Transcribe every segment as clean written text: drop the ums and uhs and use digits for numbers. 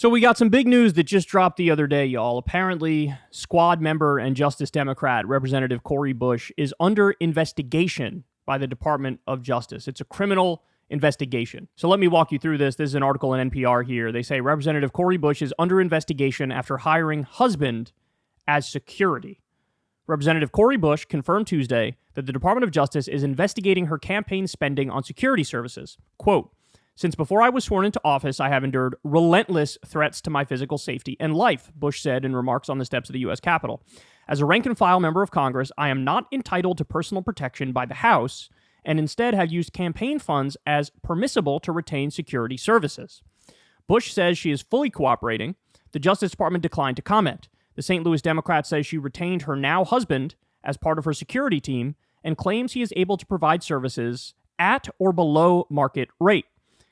So we got some big news that just dropped the other day, y'all. Apparently, Squad member and Justice Democrat Representative Cori Bush is under investigation by the Department of Justice. It's a criminal investigation. So let me walk you through this. This is an article in NPR here. They say Representative Cori Bush is under investigation after hiring husband as security. Representative Cori Bush confirmed Tuesday that the Department of Justice is investigating her campaign spending on security services. Quote, "Since before I was sworn into office, I have endured relentless threats to my physical safety and life," Bush said in remarks on the steps of the U.S. Capitol. "As a rank-and-file member of Congress, I am not entitled to personal protection by the House and instead have used campaign funds as permissible to retain security services." Bush says she is fully cooperating. The Justice Department declined to comment. The St. Louis Democrat says she retained her now husband as part of her security team and claims he is able to provide services at or below market rate.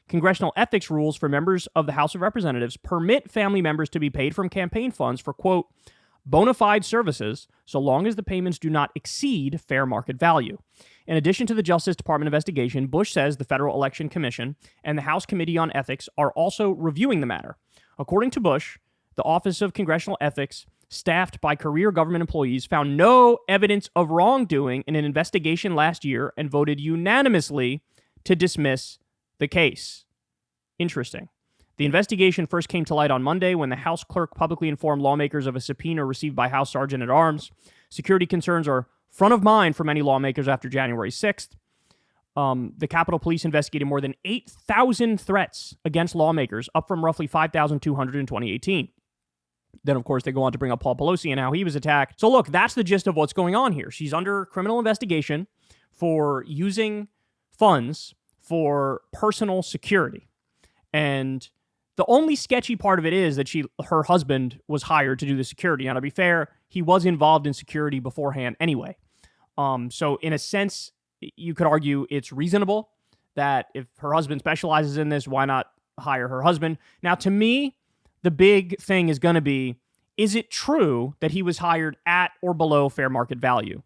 Congressional ethics rules for members of the House of Representatives permit family members to be paid from campaign funds for, quote, bona fide services, so long as the payments do not exceed fair market value. In addition to the Justice Department investigation, Bush says the Federal Election Commission and the House Committee on Ethics are also reviewing the matter. According to Bush, the Office of Congressional Ethics, staffed by career government employees, found no evidence of wrongdoing in an investigation last year and voted unanimously to dismiss the case. Interesting. The investigation first came to light on Monday when the House clerk publicly informed lawmakers of a subpoena received by House Sergeant at Arms. Security concerns are front of mind for many lawmakers after January 6th. The Capitol Police investigated more than 8,000 threats against lawmakers, up from roughly 5,200 in 2018. Then, of course, they go on to bring up Paul Pelosi and how he was attacked. So, look, that's the gist of what's going on here. She's under criminal investigation for using funds for personal security. And the only sketchy part of it is that her husband was hired to do the security. Now, to be fair, he was involved in security beforehand anyway. So in a sense, you could argue it's reasonable that if her husband specializes in this, why not hire her husband? Now, to me, the big thing is going to be, is it true that he was hired at or below fair market value?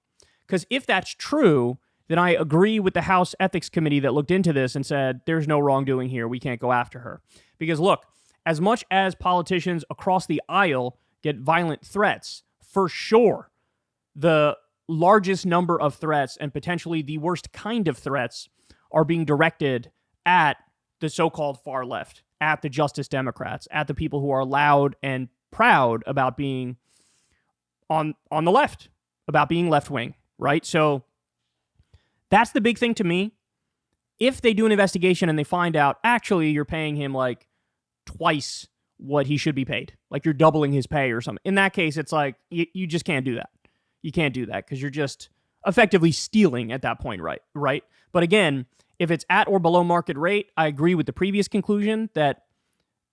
Because if that's true, then I agree with the House Ethics Committee that looked into this and said, there's no wrongdoing here. We can't go after her. Because look, as much as politicians across the aisle get violent threats, for sure, the largest number of threats and potentially the worst kind of threats are being directed at the so-called far left, at the Justice Democrats, at the people who are loud and proud about being on the left, about being left-wing, right? So that's the big thing to me. If they do an investigation and they find out, actually, you're paying him like twice what he should be paid, like you're doubling his pay or something. In that case, it's like, you just can't do that. You can't do that because you're just effectively stealing at that point, right? But again, if it's at or below market rate, I agree with the previous conclusion that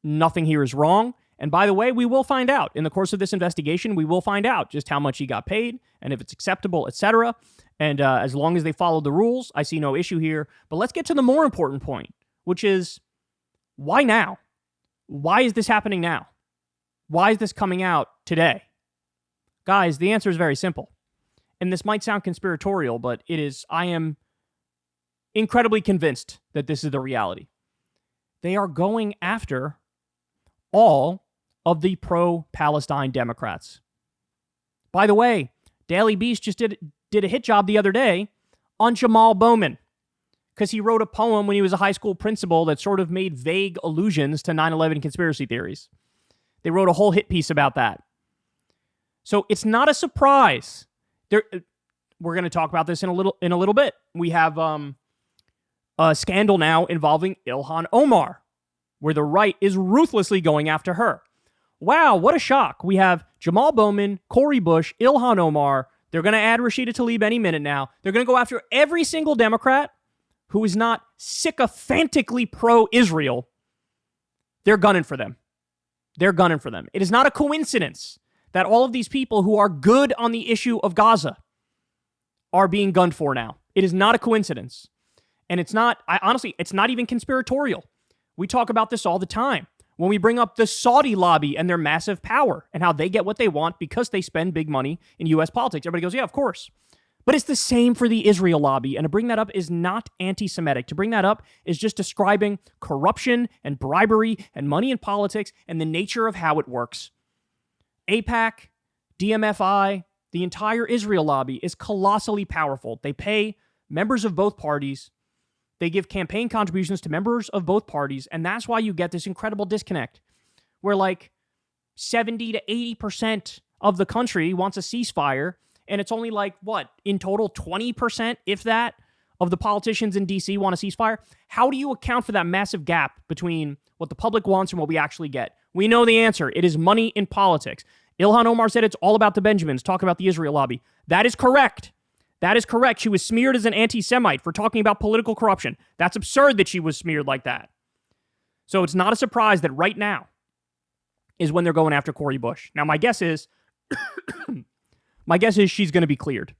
nothing here is wrong. And by the way, we will find out. In the course of this investigation, we will find out just how much he got paid and if it's acceptable, etc. And as long as they follow the rules, I see no issue here. But let's get to the more important point, which is, why now? Why is this happening now? Why is this coming out today? Guys, the answer is very simple. And this might sound conspiratorial, but it is. I am incredibly convinced that this is the reality. They are going after all of the pro-Palestine Democrats. By the way, Daily Beast just did a hit job the other day on Jamal Bowman because he wrote a poem when he was a high school principal that sort of made vague allusions to 9/11 conspiracy theories. They wrote a whole hit piece about that. So it's not a surprise. We're going to talk about this in a little bit. We have a scandal now involving Ilhan Omar, where the right is ruthlessly going after her. Wow, what a shock. We have Jamal Bowman, Cori Bush, Ilhan Omar. They're going to add Rashida Tlaib any minute now. They're going to go after every single Democrat who is not sycophantically pro-Israel. They're gunning for them. They're gunning for them. It is not a coincidence that all of these people who are good on the issue of Gaza are being gunned for now. It is not a coincidence. And it's not, honestly, it's not even conspiratorial. We talk about this all the time when we bring up the Saudi lobby and their massive power and how they get what they want because they spend big money in U.S. politics. Everybody goes, yeah, of course. But it's the same for the Israel lobby, and to bring that up is not anti-Semitic. To bring that up is just describing corruption and bribery and money in politics and the nature of how it works. AIPAC, DMFI, the entire Israel lobby is colossally powerful. They pay members of both parties. They give campaign contributions to members of both parties, and that's why you get this incredible disconnect where like 70 to 80% of the country wants a ceasefire, and it's only like, what, in total 20%, if that, of the politicians in D.C. want a ceasefire? How do you account for that massive gap between what the public wants and what we actually get? We know the answer. It is money in politics. Ilhan Omar said it's all about the Benjamins, talking about the Israel lobby. That is correct. That is correct. She was smeared as an anti-Semite for talking about political corruption. That's absurd that she was smeared like that. So it's not a surprise that right now is when they're going after Cori Bush. Now, my guess is she's going to be cleared,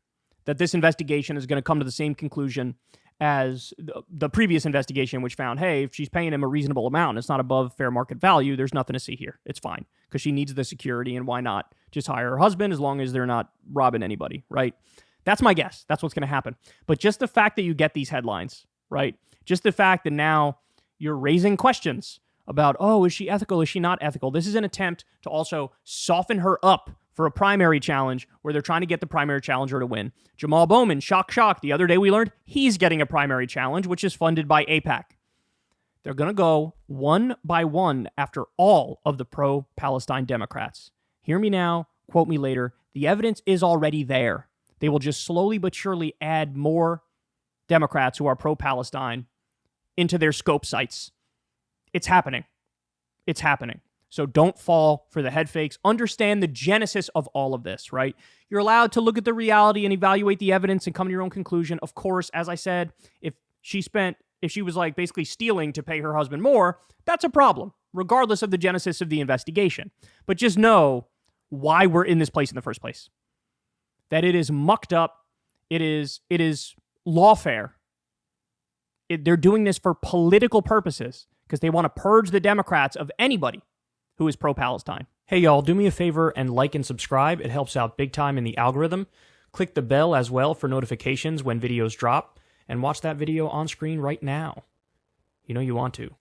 that this investigation is going to come to the same conclusion as the previous investigation, which found, hey, if she's paying him a reasonable amount, it's not above fair market value, there's nothing to see here. It's fine, because she needs the security, and why not just hire her husband as long as they're not robbing anybody, right? That's my guess. That's what's going to happen. But just the fact that you get these headlines, right? Just the fact that now you're raising questions about, oh, is she ethical? Is she not ethical? This is an attempt to also soften her up for a primary challenge where they're trying to get the primary challenger to win. Jamal Bowman, shock. The other day we learned he's getting a primary challenge, which is funded by AIPAC. They're going to go one by one after all of the pro-Palestine Democrats. Hear me now, quote me later. The evidence is already there. They will just slowly but surely add more Democrats who are pro-Palestine into their scope sites. It's happening. It's happening. So don't fall for the head fakes. Understand the genesis of all of this, right? You're allowed to look at the reality and evaluate the evidence and come to your own conclusion. Of course, as I said, if she was like basically stealing to pay her husband more, that's a problem, regardless of the genesis of the investigation. But just know why we're in this place in the first place. That it is mucked up. It is lawfare. They're doing this for political purposes because they want to purge the Democrats of anybody who is pro-Palestine. Hey, y'all, do me a favor and like and subscribe. It helps out big time in the algorithm. Click the bell as well for notifications when videos drop, and watch that video on screen right now. You know you want to.